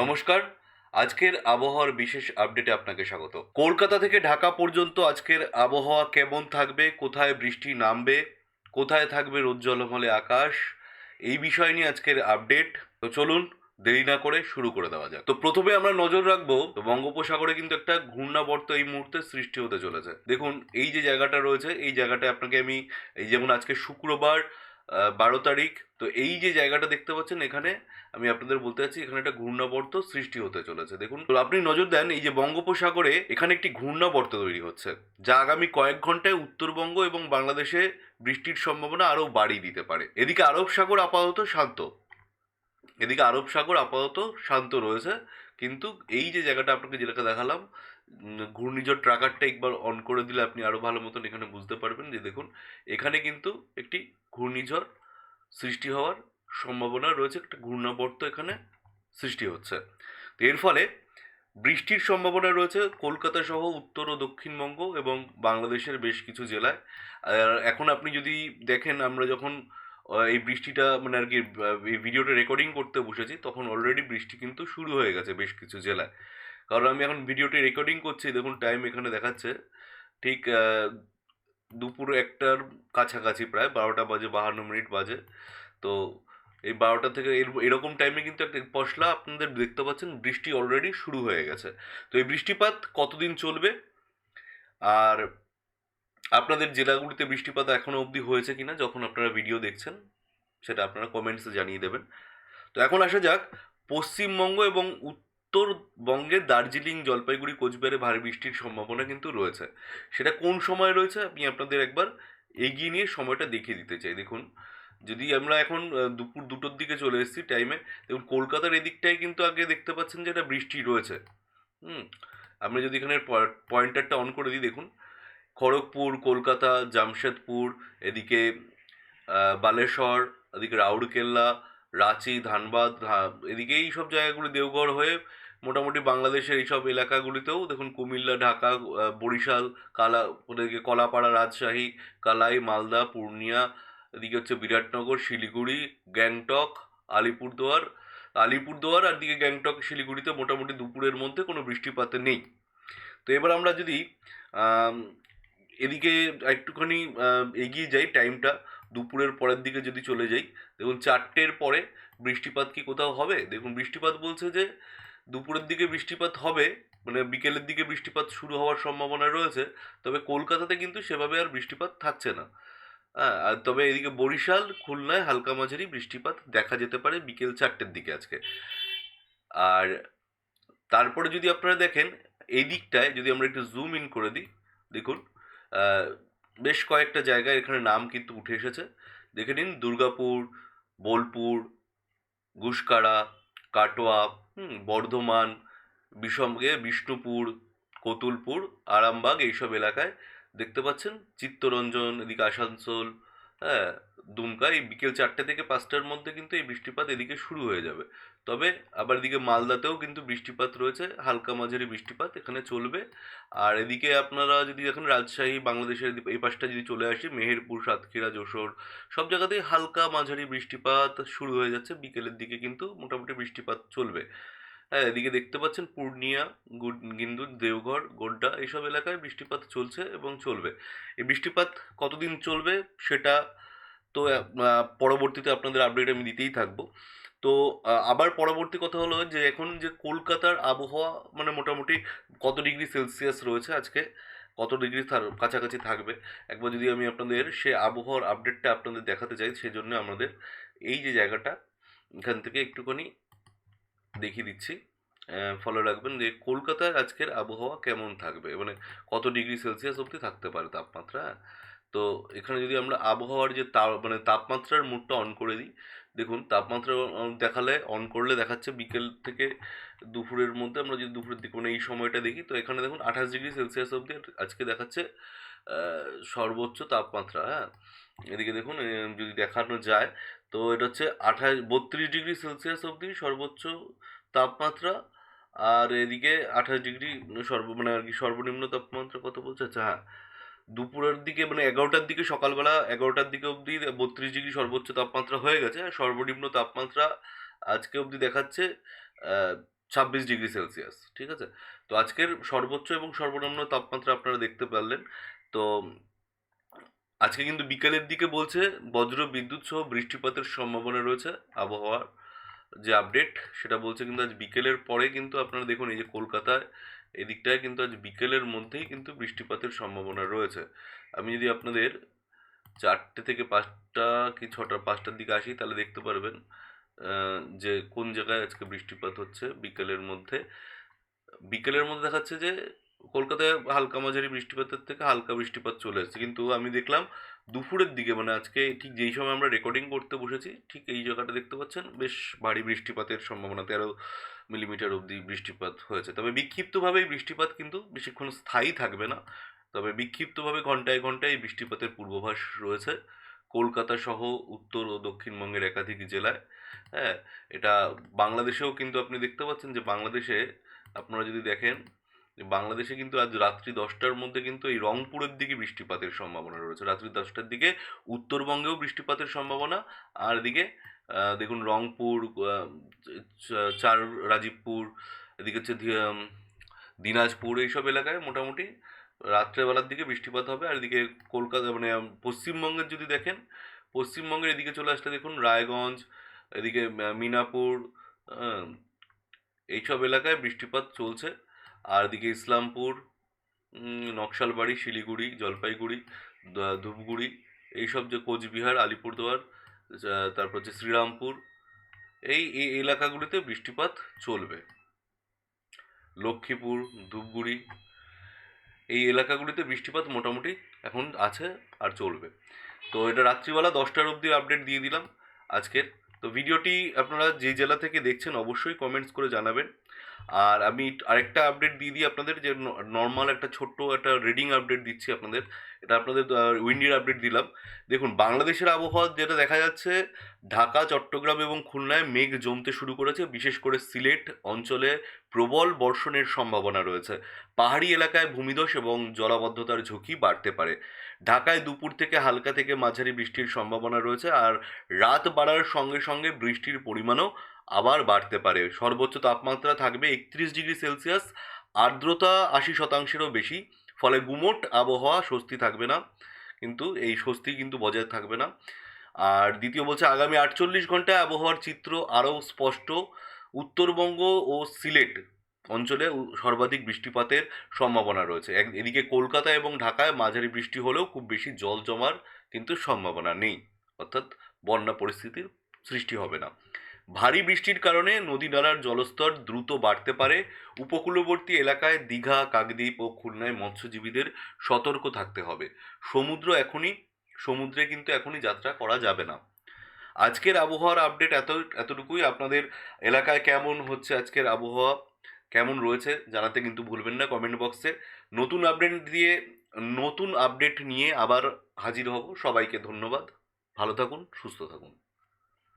নমস্কার। আজকের আবহাওয়ার বিশেষ আপডেটে আপনাকে স্বাগত। কলকাতা থেকে ঢাকা পর্যন্ত আজকের আবহাওয়া কেমন থাকবে, কোথায় বৃষ্টি নামবে, কোথায় থাকবে রোদ ঝলমলে আকাশ, এই বিষয় নিয়ে আজকের আপডেট। তো চলুন দেরি না করে শুরু করে দেওয়া যাক। তো প্রথমে আমরা নজর রাখবো বঙ্গোপসাগরে কিন্তু একটা ঘূর্ণাবর্ত এই মুহূর্তে সৃষ্টি হতে চলেছে। দেখুন এই যে জায়গাটা রয়েছে, এই জায়গাটায় আপনাকে আমি এই যেমন আজকে শুক্রবার 12 তারিখ, তো এই যে জায়গাটা দেখতে পাচ্ছেন এখানে আমি আপনাদের বলতে চাচ্ছি এখানে একটা ঘূর্ণাবর্ত সৃষ্টি হতে চলেছে। দেখুন তো আপনি নজর দেন এই যে বঙ্গোপসাগরে এখানে একটি ঘূর্ণাবর্ত তৈরি হচ্ছে, যা আগামী কয়েক ঘন্টায় উত্তরবঙ্গ এবং বাংলাদেশে বৃষ্টির সম্ভাবনা আরও বাড়িয়ে দিতে পারে। এদিকে আরব সাগর আপাতত শান্ত, রয়েছে। কিন্তু এই যে জায়গাটা আপনাকে যেটাকে দেখালাম, ঘূর্ণিঝড় ট্রাকারটা একবার অন করে দিলে আপনি আরো ভালো মতন এখানে বুঝতে পারবেন যে দেখুন এখানে কিন্তু একটি ঘূর্ণিঝড় সৃষ্টি হওয়ার সম্ভাবনা রয়েছে, একটা ঘূর্ণাবর্ত এখানে সৃষ্টি হচ্ছে। তো এর ফলে বৃষ্টির সম্ভাবনা রয়েছে কলকাতা সহ উত্তর ও দক্ষিণবঙ্গ এবং বাংলাদেশের বেশ কিছু জেলায়। আর এখন আপনি যদি দেখেন, আমরা যখন এই বৃষ্টিটা মানে আর কি এই ভিডিওটা রেকর্ডিং করতে বসেছি, তখন অলরেডি বৃষ্টি কিন্তু শুরু হয়ে গেছে বেশ কিছু জেলায়। কারণ আমি এখন ভিডিওটি রেকর্ডিং করছি, দেখুন টাইম এখানে দেখাচ্ছে ঠিক দুপুর 1টার কাছাকাছি, প্রায় 12:52 বাজে। তো এই 12টা থেকে এরকম টাইমে কিন্তু একটা পশলা আপনাদের দেখতে পাচ্ছেন বৃষ্টি অলরেডি শুরু হয়ে গেছে। তো এই বৃষ্টিপাত কতদিন চলবে, আর আপনাদের জেলাগুলিতে বৃষ্টিপাত এখনো অবধি হয়েছে কিনা যখন আপনারা ভিডিও দেখছেন, সেটা আপনারা কমেন্টসে জানিয়ে দেবেন। তো এখন আসা যাক পশ্চিমবঙ্গ এবং উত্তরবঙ্গের দার্জিলিং, জলপাইগুড়ি, কোচবিহারে ভারী বৃষ্টির সম্ভাবনা কিন্তু রয়েছে। সেটা কোন সময় রয়েছে আমি আপনাদের একবার এগিয়ে নিয়ে সময়টা দেখিয়ে দিতে চাই। দেখুন যদি আমরা এখন দুপুর 2টোর দিকে চলে এসেছি টাইমে, দেখুন কলকাতার এদিকটায় কিন্তু আগে দেখতে পাচ্ছেন যে একটা বৃষ্টি রয়েছে। হুম, আমরা যদি এখানে পয়েন্টারটা অন করে দিই, দেখুন খড়গপুর, কলকাতা, জামশেদপুর, এদিকে বালেশ্বর, এদিকে রাউরকেল্লা, রাঁচি, ধানবাদ, এদিকে এই সব জায়গাগুলি, দেওঘর হয়ে মোটামুটি বাংলাদেশের এইসব এলাকাগুলিতেও দেখুন কুমিল্লা, ঢাকা, বরিশাল, ওদিকে কলাপাড়া, রাজশাহী, কালাই, মালদা, পূর্ণিয়া, এদিকে হচ্ছে বিরাটনগর, শিলিগুড়ি, গ্যাংটক, আলিপুরদুয়ার আর দিকে গ্যাংটক, শিলিগুড়িতে মোটামুটি দুপুরের মধ্যে কোনো বৃষ্টিপাত নেই। তো এবার আমরা যদি এদিকে একটুখানি এগিয়ে যাই টাইমটা, দুপুরের পরের দিকে যদি চলে যাই, দেখুন 4টের পরে বৃষ্টিপাত কি কোথাও হবে? দেখুন বৃষ্টিপাত বলছে যে দুপুরের দিকে বৃষ্টিপাত হবে, মানে বিকেলের দিকে বৃষ্টিপাত শুরু হওয়ার সম্ভাবনা রয়েছে। তবে কলকাতাতে কিন্তু সেভাবে আর বৃষ্টিপাত থাকছে না। হ্যাঁ, আর তবে এদিকে বরিশাল, খুলনায় হালকা মাঝারি বৃষ্টিপাত দেখা যেতে পারে বিকেল 4টের দিকে আজকে। আর তারপরে যদি আপনারা দেখেন এই দিকটায়, যদি আমরা একটু জুম ইন করে দিই, দেখুন আহ, বেশ কয়েকটা জায়গায় এখানে নাম কিন্তু উঠে এসেছে। দেখে নিন দুর্গাপুর, বোলপুর, গুসকাড়া, কাটোয়া, বর্ধমান, বিষ্ণুপুর, কতুলপুর, আরামবাগ, এইসব এলাকায় দেখতে পাচ্ছেন। চিত্তরঞ্জন, এদিকে আসানসোল, হ্যাঁ, দুমকা, এই বিকেল 4টে থেকে 5টার মধ্যে কিন্তু এই বৃষ্টিপাত এদিকে শুরু হয়ে যাবে। তবে আবার এদিকে মালদাতেও কিন্তু বৃষ্টিপাত রয়েছে, হালকা মাঝারি বৃষ্টিপাত এখানে চলবে। আর এদিকে আপনারা যদি দেখেন রাজশাহী, বাংলাদেশের এই পাশটা যদি চলে আসি, মেহেরপুর, সাতক্ষীরা, যশোর, সব জায়গাতেই হালকা মাঝারি বৃষ্টিপাত শুরু হয়ে যাচ্ছে। বিকেলের দিকে কিন্তু মোটামুটি বৃষ্টিপাত চলবে। হ্যাঁ, এদিকে দেখতে পাচ্ছেন পূর্ণিয়া, গিন্দুর, দেওঘর, গোড্ডা, এইসব এলাকায় বৃষ্টিপাত চলছে এবং চলবে। এই বৃষ্টিপাত কতদিন চলবে সেটা তো পরবর্তীতে আপনাদের আপডেট আমি দিতেই থাকবো। তো আবার পরবর্তী কথা হলো যে এখন যে কলকাতার আবহাওয়া মানে মোটামুটি কত ডিগ্রি সেলসিয়াস রয়েছে আজকে, কত ডিগ্রি কাছাকাছি থাকবে, একবার যদি আমি আপনাদের সে আবহাওয়ার আপডেটটা আপনাদের দেখাতে চাই, সেজন্য আমাদের এই যে জায়গাটা এখান থেকে একটুখানি দেখিয়ে দিচ্ছি। ফলো রাখবেন যে কলকাতার আজকের আবহাওয়া কেমন থাকবে, মানে কত ডিগ্রি সেলসিয়াস অবধি থাকতে পারে তাপমাত্রা। তো এখানে যদি আমরা আবহাওয়ার যে মানে তাপমাত্রার মোডটা অন করে দিই, দেখুন তাপমাত্রা দেখালে, অন করলে দেখাচ্ছে বিকেল থেকে দুপুরের মধ্যে। আমরা যদি দুপুরের দিকে মানে এই সময়টা দেখি, তো এখানে দেখুন 28 ডিগ্রি সেলসিয়াস অবধি আজকে দেখাচ্ছে সর্বোচ্চ তাপমাত্রা। হ্যাঁ, এদিকে দেখুন যদি দেখানো যায়, তো এটা হচ্ছে 32 ডিগ্রি সেলসিয়াস অবধি সর্বোচ্চ তাপমাত্রা। আর এদিকে 28 ডিগ্রি মানে আর কি সর্বনিম্ন তাপমাত্রা কত বলছে, আচ্ছা হ্যাঁ, দুপুরের দিকে মানে 11টার দিকে, সকালবেলা 11টার দিকে অবধি 32 ডিগ্রি সর্বোচ্চ তাপমাত্রা হয়ে গেছে। আর সর্বনিম্ন তাপমাত্রা আজকে অবধি দেখাচ্ছে 26 ডিগ্রি সেলসিয়াস, ঠিক আছে। তো আজকের সর্বোচ্চ এবং সর্বনিম্ন তাপমাত্রা আপনারা দেখতে পারলেন। তো আজকে কিন্তু বিকেলের দিকে বলছে বজ্র বিদ্যুৎ সহ বৃষ্টিপাতের সম্ভাবনা রয়েছে। আবহাওয়ার যে আপডেট সেটা বলছে কিন্তু আজ বিকেলের পরে কিন্তু আপনারা দেখুন এই যে কলকাতায় এদিকটায় কিন্তু আজ বিকেলের মধ্যেই কিন্তু বৃষ্টিপাতের সম্ভাবনা রয়েছে। আমি যদি আপনাদের 4টে থেকে 5টা কি 5টার দিকে আসি তাহলে দেখতে পারবেন যে কোন জায়গায় আজকে বৃষ্টিপাত হচ্ছে বিকেলের মধ্যে। বিকেলের মধ্যে দেখাচ্ছে যে কলকাতায় হালকা মাঝারি বৃষ্টিপাতের থেকে হালকা বৃষ্টিপাত চলে এসেছে, কিন্তু আমি দেখলাম দুপুরের দিকে মানে আজকে ঠিক যেই সময় আমরা রেকর্ডিং করতে বসেছি ঠিক এই জায়গাটা দেখতে পাচ্ছেন বেশ ভারী বৃষ্টিপাতের সম্ভাবনা, 13 মিলিমিটার অবধি বৃষ্টিপাত হয়েছে। তবে বিক্ষিপ্তভাবে এই বৃষ্টিপাত কিন্তু বেশিক্ষণ স্থায়ী থাকবে না, তবে বিক্ষিপ্তভাবে ঘন্টায় ঘন্টায় এই বৃষ্টিপাতের পূর্বাভাস রয়েছে কলকাতা সহ উত্তর ও দক্ষিণবঙ্গের একাধিক জেলায়। হ্যাঁ, এটা বাংলাদেশেও কিন্তু আপনি দেখতে পাচ্ছেন যে বাংলাদেশে আপনারা যদি দেখেন যে বাংলাদেশে কিন্তু আজ রাত্রি 10টার মধ্যে কিন্তু এই রংপুরের দিকে বৃষ্টিপাতের সম্ভাবনা রয়েছে। রাত্রি 10টার দিকে উত্তরবঙ্গেও বৃষ্টিপাতের সম্ভাবনা। আর এদিকে দেখুন রংপুর, চার রাজীবপুর, এদিকে হচ্ছে দিনাজপুর, এইসব এলাকায় মোটামুটি রাত্রেবেলার দিকে বৃষ্টিপাত হবে। আর এদিকে কলকাতা মানে পশ্চিমবঙ্গের যদি দেখেন, পশ্চিমবঙ্গের এদিকে চলে আসলে দেখুন রায়গঞ্জ, এদিকে মিনাপুর, আহ, এইসব এলাকায় বৃষ্টিপাত চলছে। আর এদিকে ইসলামপুর, নকশালবাড়ি, শিলিগুড়ি, জলপাইগুড়ি, ধূপগুড়ি, এইসব যে কোচবিহার, আলিপুরদুয়ার, তারপর হচ্ছে শ্রীরামপুর, এই এই এলাকাগুলিতে বৃষ্টিপাত চলবে। লক্ষ্মীপুর, ধূপগুড়ি, এই এলাকাগুলিতে বৃষ্টিপাত মোটামুটি এখন আছে আর চলবে। তো এটা রাত্রিবেলা 10টার অবধি আপডেট দিয়ে দিলাম আজকের। তো ভিডিওটি আপনারা যে জেলা থেকে দেখছেন অবশ্যই কমেন্টস করে জানাবেন। আর আমি আরেকটা আপডেট দিয়ে দিই আপনাদের, যে নর্মাল একটা ছোট্ট একটা রিডিং আপডেট দিচ্ছি আপনাদের। এটা আপনাদের উইন্ডির আপডেট দিলাম। দেখুন বাংলাদেশের আবহাওয়া যেটা দেখা যাচ্ছে, ঢাকা, চট্টগ্রাম এবং খুলনায় মেঘ জমতে শুরু করেছে। বিশেষ করে সিলেট অঞ্চলে প্রবল বর্ষণের সম্ভাবনা রয়েছে। পাহাড়ি এলাকায় ভূমিধস এবং জলাবদ্ধতার ঝুঁকি বাড়তে পারে। ঢাকায় দুপুর থেকে হালকা থেকে মাঝারি বৃষ্টির সম্ভাবনা রয়েছে। আর রাত বাড়ার সঙ্গে সঙ্গে বৃষ্টির পরিমাণও আবার বাড়তে পারে। সর্বোচ্চ তাপমাত্রা থাকবে 31 ডিগ্রি সেলসিয়াস, আর্দ্রতা 80%-এরও বেশি। ফলে গুমোট আবহাওয়া, স্বস্তি থাকবে না, কিন্তু এই স্বস্তি কিন্তু বজায় থাকবে না। আর দ্বিতীয় বলছে আগামী 48 ঘন্টায় আবহাওয়ার চিত্র আরও স্পষ্ট। উত্তরবঙ্গ ও সিলেট অঞ্চলে সর্বাধিক বৃষ্টিপাতের সম্ভাবনা রয়েছে। এদিকে কলকাতা এবং ঢাকায় মাঝারি বৃষ্টি হলেও খুব বেশি জল জমার কিন্তু সম্ভাবনা নেই, অর্থাৎ বন্যা পরিস্থিতির সৃষ্টি হবে না। ভারী বৃষ্টির কারণে নদী নালার জলস্তর দ্রুত বাড়তে পারে। উপকূলবর্তী এলাকায় দীঘা, কাকদ্বীপ ও খুলনায় মৎস্যজীবীদের সতর্ক থাকতে হবে। সমুদ্রে কিন্তু এখনই যাত্রা করা যাবে না। আজকের আবহাওয়ার আপডেট এতটুকুই। আপনাদের এলাকায় কেমন হচ্ছে আজকের আবহাওয়া, কেমন রয়েছে জানাতে কিন্তু ভুলবেন না কমেন্ট বক্সে। নতুন আপডেট নিয়ে আবার হাজির হব। সবাইকে ধন্যবাদ। ভালো থাকুন, সুস্থ থাকুন।